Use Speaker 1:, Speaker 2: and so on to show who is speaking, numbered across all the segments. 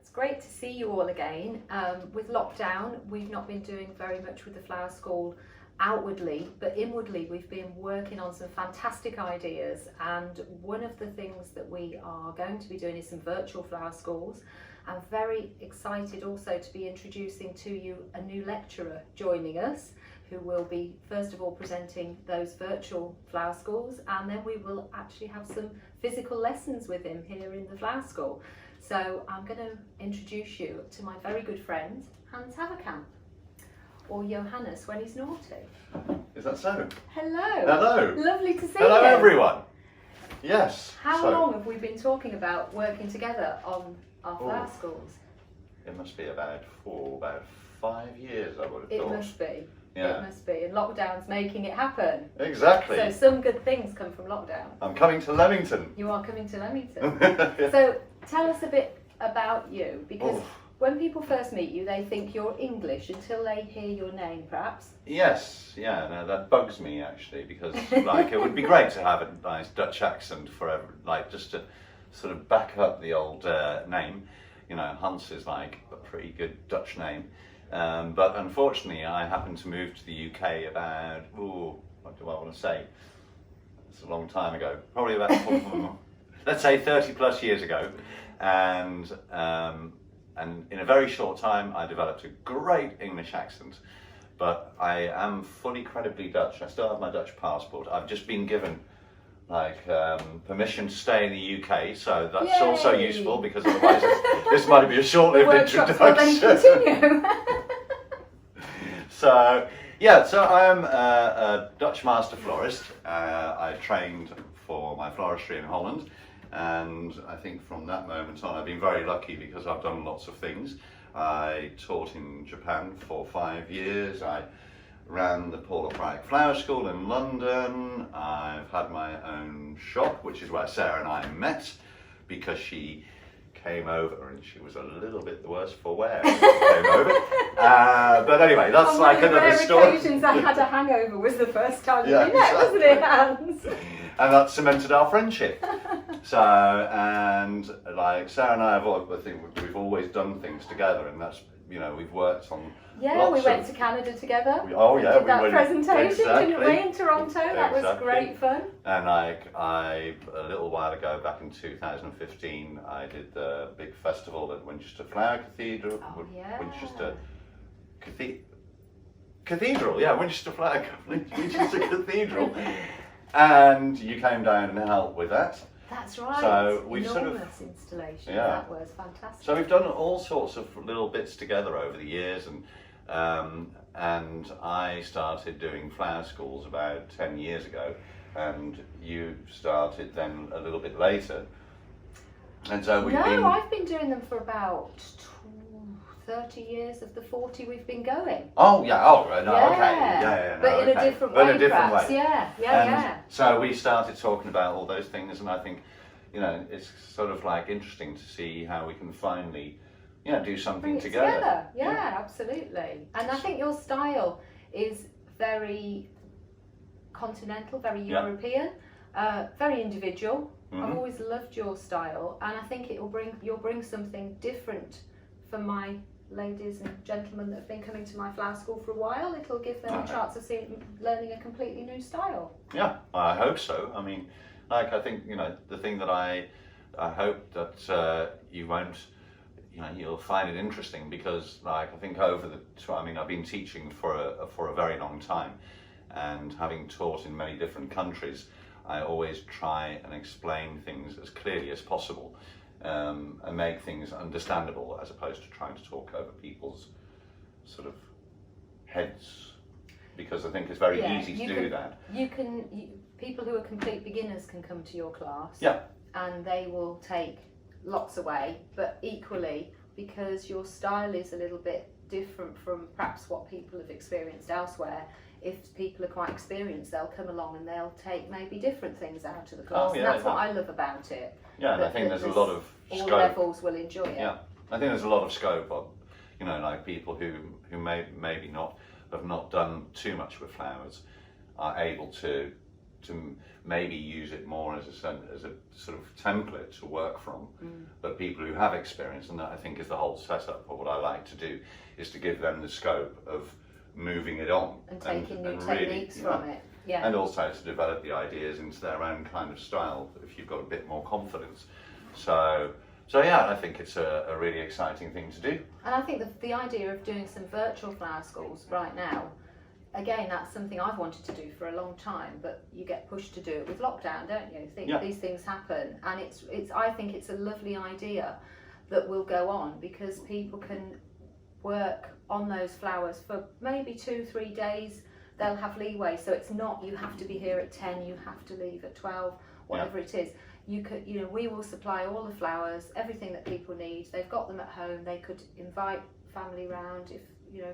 Speaker 1: It's great to see you all again. With lockdown, we've not been doing very much with the Flower School outwardly, but inwardly we've been working on some fantastic ideas, and one of the things that we are going to be doing is some virtual flower schools. I'm very excited also to be introducing to you a new lecturer joining us, who will be first of all presenting those virtual flower schools, and then we will actually have some physical lessons with him here in the flower school. So I'm going to introduce you to my very good friend Hans Haverkamp, or Johannes when he's naughty.
Speaker 2: Is that so?
Speaker 1: Hello.
Speaker 2: Hello.
Speaker 1: Lovely to see you.
Speaker 2: Hello everyone. Yes.
Speaker 1: How long have we been talking about working together on our flower schools?
Speaker 2: It must be about 5 years, I would have thought.
Speaker 1: It must be.
Speaker 2: Yeah.
Speaker 1: It must be. And lockdown's making it happen.
Speaker 2: Exactly.
Speaker 1: So some good things come from lockdown.
Speaker 2: I'm coming to Leamington.
Speaker 1: You are coming to Leamington. So tell us a bit about you, because when people first meet you, they think you're English until they hear your name, perhaps.
Speaker 2: Yes, yeah, no, that bugs me actually, because like it would be great to have a nice Dutch accent forever, like just to sort of back up the old name. You know, Hans is like a pretty good Dutch name. But unfortunately, I happened to move to the UK about, what do I want to say? It's a long time ago, probably about, let's say 30 plus years ago. And in a very short time, I developed a great English accent. But I am fully credibly Dutch. I still have my Dutch passport. I've just been given permission to stay in the UK, so that's
Speaker 1: Yay!
Speaker 2: Also useful, because otherwise this might be a short-lived introduction.
Speaker 1: Continue.
Speaker 2: So yeah, so I am a Dutch master florist. I trained for my floristry in Holland, and I think from that moment on I've been very lucky because I've done lots of things. I taught in Japan for 5 years. I ran the Paul O'Brien Flower School in London. I've had my own shop, which is where Sarah and I met, because she came over and she was a little bit the worse for wear when she came over. But anyway, that's like another story.
Speaker 1: On occasions I had a hangover was the first time
Speaker 2: Yeah,
Speaker 1: we met, wasn't it, Hans?
Speaker 2: And that cemented our friendship. So, and like Sarah and I we've always done things together, and that's, you know, we've worked on.
Speaker 1: Yeah, we went to Canada together.
Speaker 2: We
Speaker 1: did that
Speaker 2: went,
Speaker 1: presentation,
Speaker 2: exactly,
Speaker 1: didn't we, in Toronto? That was great fun.
Speaker 2: And I a little while ago, back in 2015, I did the big festival at Winchester Flower Cathedral.
Speaker 1: Oh, yeah.
Speaker 2: Winchester Cathedral, yeah, Winchester Flower Winchester Cathedral. And you came down and helped with that.
Speaker 1: That's right.
Speaker 2: So we've
Speaker 1: enormous installation.
Speaker 2: Yeah.
Speaker 1: That was fantastic.
Speaker 2: So we've done all sorts of little bits together over the years, and I started doing flower schools about 10 years ago, and you started then a little bit later. And so
Speaker 1: I've been doing them for about 30 years of the 40 we've been going.
Speaker 2: Oh yeah, okay,
Speaker 1: But in a different way, perhaps. Yeah.
Speaker 2: So we started talking about all those things, and I think, you know, it's sort of like interesting to see how we can finally, you know, do something
Speaker 1: Bring it
Speaker 2: together.
Speaker 1: Yeah, absolutely. And I think your style is very continental, very European, very individual. I've always loved your style, and I think you'll bring something different for my ladies and gentlemen that have been coming to my flower school for a while. It'll give them a chance of learning a completely new style. Yeah,
Speaker 2: I hope so. I mean, like, I think, you know, the thing that I hope that you won't, you know, you'll find it interesting, because like I think I've been teaching for a very long time, and having taught in many different countries, I always try and explain things as clearly as possible. And make things understandable, as opposed to trying to talk over people's sort of heads, because I think it's very easy to do that. People who are complete beginners can come to your class, and they will take lots away, but equally, because your style is a little bit different from perhaps what people have experienced elsewhere, if people are quite experienced, they'll come along and they'll take maybe different things out of the class. And that's what I love about it. Yeah, and I think there's a lot of
Speaker 1: all
Speaker 2: scope.
Speaker 1: levels will enjoy it.
Speaker 2: Yeah, I think there's a lot of scope of, you know, like people who maybe have not done too much with flowers are able to maybe use it more as a sort of template to work from. But people who have experience, and that I think is the whole setup of what I like to do, is to give them the scope of moving it on
Speaker 1: and taking new
Speaker 2: really,
Speaker 1: techniques from it. Yeah.
Speaker 2: And also to develop the ideas into their own kind of style if you've got a bit more confidence. So yeah, I think it's a really exciting thing to do.
Speaker 1: And I think the idea of doing some virtual flower schools right now, again, that's something I've wanted to do for a long time, but you get pushed to do it with lockdown, don't you? These things happen, and I think it's a lovely idea that will go on, because people can work on those flowers for maybe 2-3 days. They'll have leeway, so it's not you have to be here at 10, you have to leave at 12, whatever it is. We will supply all the flowers, everything that people need. They've got them at home. They could invite family round, if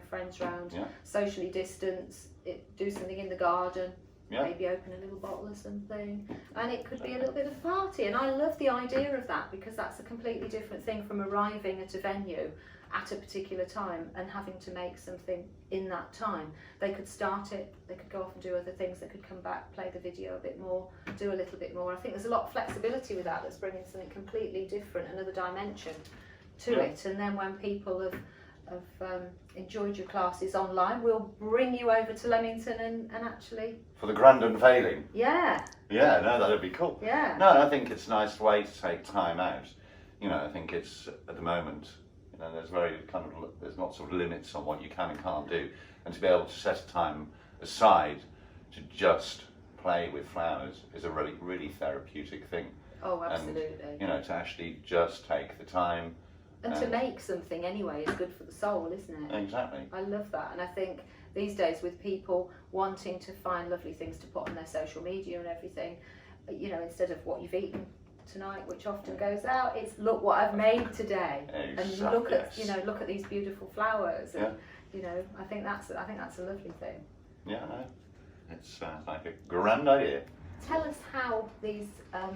Speaker 1: friends round, socially distance, do something in the garden, maybe open a little bottle or something, and it could be a little bit of a party. And I love the idea of that, because that's a completely different thing from arriving at a venue at a particular time and having to make something in that time. They could start it, they could go off and do other things, they could come back, play the video a bit more, do a little bit more. I think there's a lot of flexibility with that, that's bringing something completely different, another dimension to it. And then when people have enjoyed your classes online, we'll bring you over to Leamington and actually...
Speaker 2: For the grand unveiling.
Speaker 1: Yeah.
Speaker 2: Yeah, no, that'd be cool.
Speaker 1: Yeah.
Speaker 2: No, I think it's a nice way to take time out. I think it's, at the moment, there's lots of limits on what you can and can't do. And to be able to set time aside to just play with flowers is a really, really therapeutic thing.
Speaker 1: Oh, absolutely.
Speaker 2: And, to actually just take the time.
Speaker 1: And to make something anyway is good for the soul, isn't it?
Speaker 2: Exactly.
Speaker 1: I love that. And I think these days, with people wanting to find lovely things to put on their social media and everything, instead of what you've eaten tonight, which often goes out, it's look what I've made today.
Speaker 2: Exactly.
Speaker 1: And look at look at these beautiful flowers. And, I think that's a lovely thing.
Speaker 2: Yeah, no, it's like a grand idea.
Speaker 1: Tell us how these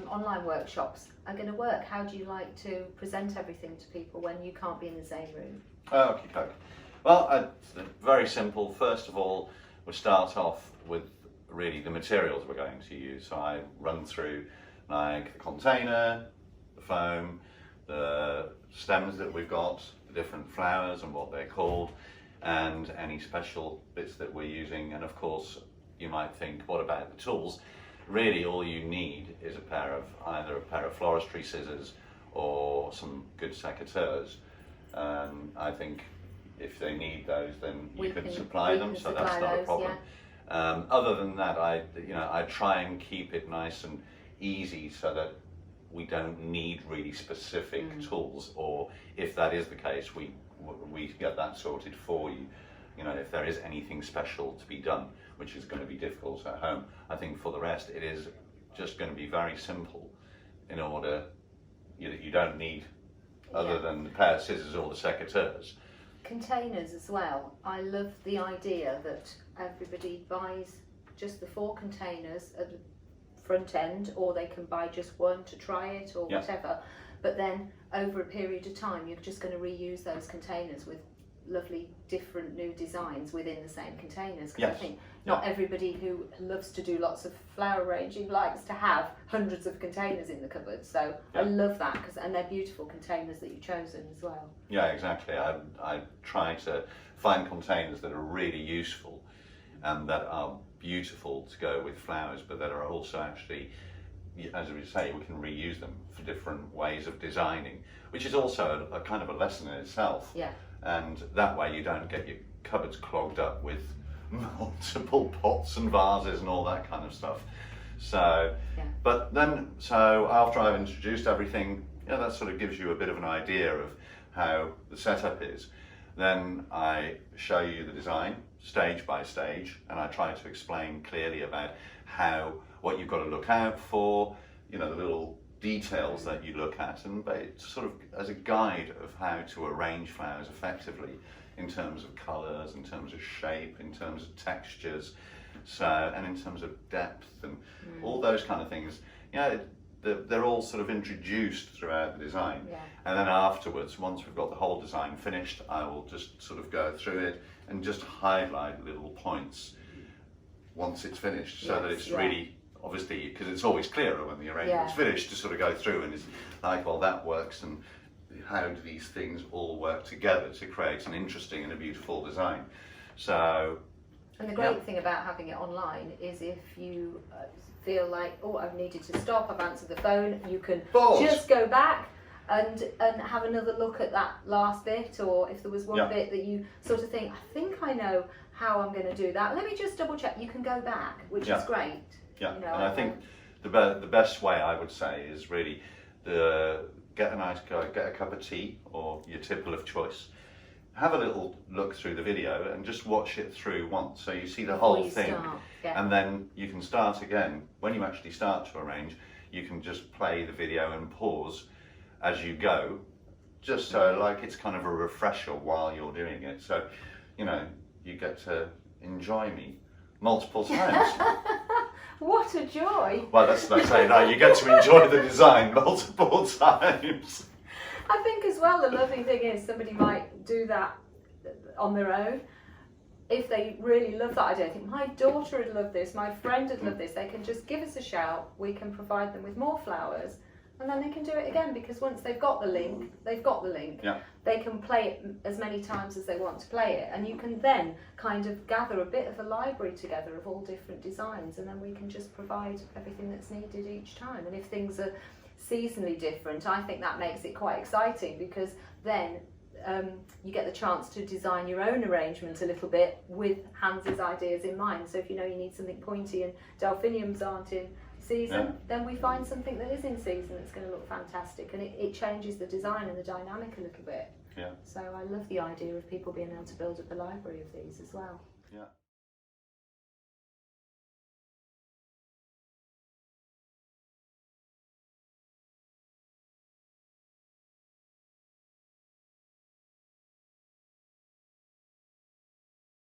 Speaker 1: online workshops are going to work. How do you like to present everything to people when you can't be in the same room?
Speaker 2: Okay. Well, very simple. First of all, we'll start off with really the materials we're going to use. So I run through like the container, the foam, the stems that we've got, the different flowers and what they're called, and any special bits that we're using. And of course, you might think, what about the tools? Really, all you need is either a pair of floristry scissors or some good secateurs. I think if they need those, then you can supply them, so that's not a problem. Yeah. Other than that, I try and keep it nice and easy so that we don't need really specific tools, or if that is the case, we get that sorted for you. If there is anything special to be done, which is going to be difficult at home. I think for the rest, it is just going to be very simple in order you don't need other than the pair of scissors or the secateurs.
Speaker 1: Containers as well. I love the idea that everybody buys just the 4 containers at the front end, or they can buy just one to try it or whatever. But then over a period of time, you're just going to reuse those containers with lovely different new designs within the same containers, because I think not everybody who loves to do lots of flower arranging likes to have hundreds of containers in the cupboard. So I love that, and they're beautiful containers that you've chosen as well. Yeah,
Speaker 2: exactly. I try to find containers that are really useful and that are beautiful to go with flowers, but that are also actually, as we say, we can reuse them for different ways of designing, which is also a kind of a lesson in itself.
Speaker 1: Yeah. And
Speaker 2: that way you don't get your cupboards clogged up with multiple pots and vases and all that kind of stuff. So, but then, after I've introduced everything, that sort of gives you a bit of an idea of how the setup is. Then I show you the design stage by stage, and I try to explain clearly about what you've got to look out for, the little details that you look at, and it's sort of as a guide of how to arrange flowers effectively in terms of colours, in terms of shape, in terms of textures, and in terms of depth and all those kind of things. They're all sort of introduced throughout the design. And then afterwards, once we've got the whole design finished, I will just sort of go through it and just highlight little points once it's finished, so that it's really obviously, because it's always clearer when the arrangement's finished to sort of go through and it's like, well, that works, and how do these things all work together to create an interesting and a beautiful design. So,
Speaker 1: and the great thing about having it online is if you feel like, oh, I've needed to stop, I've answered the phone, you can just go back and have another look at that last bit, or if there was one bit that you sort of think, I think I know how I'm going to do that, let me just double check, you can go back, which is great.
Speaker 2: Yeah,
Speaker 1: you know,
Speaker 2: and I think the best way, I would say, is really get a nice get a cup of tea or your tipple of choice, have a little look through the video and just watch it through once, so you see the whole thing, and then you can start again. When you actually start to arrange, you can just play the video and pause as you go, just so like it's kind of a refresher while you're doing it, so you know you get to enjoy me multiple times.
Speaker 1: What a joy!
Speaker 2: Well, that's not saying no, you get to enjoy the design multiple times.
Speaker 1: I think as well, the lovely thing is somebody might do that on their own. If they really love that idea, I think my daughter would love this, my friend would love this, they can just give us a shout, we can provide them with more flowers, and then they can do it again, because once they've got the link, they've got the link.
Speaker 2: Yeah.
Speaker 1: They can play it as many times as they want to play it, and you can then kind of gather a bit of a library together of all different designs, and then we can just provide everything that's needed each time. And if things are seasonally different, I think that makes it quite exciting, because then you get the chance to design your own arrangement a little bit with Hans's ideas in mind. So if you know you need something pointy and delphiniums aren't in season, then we find something that is in season that's going to look fantastic, and it changes the design and the dynamic a little bit.
Speaker 2: Yeah.
Speaker 1: So I love the idea of people being able to build up a library of these as well.
Speaker 2: Yeah.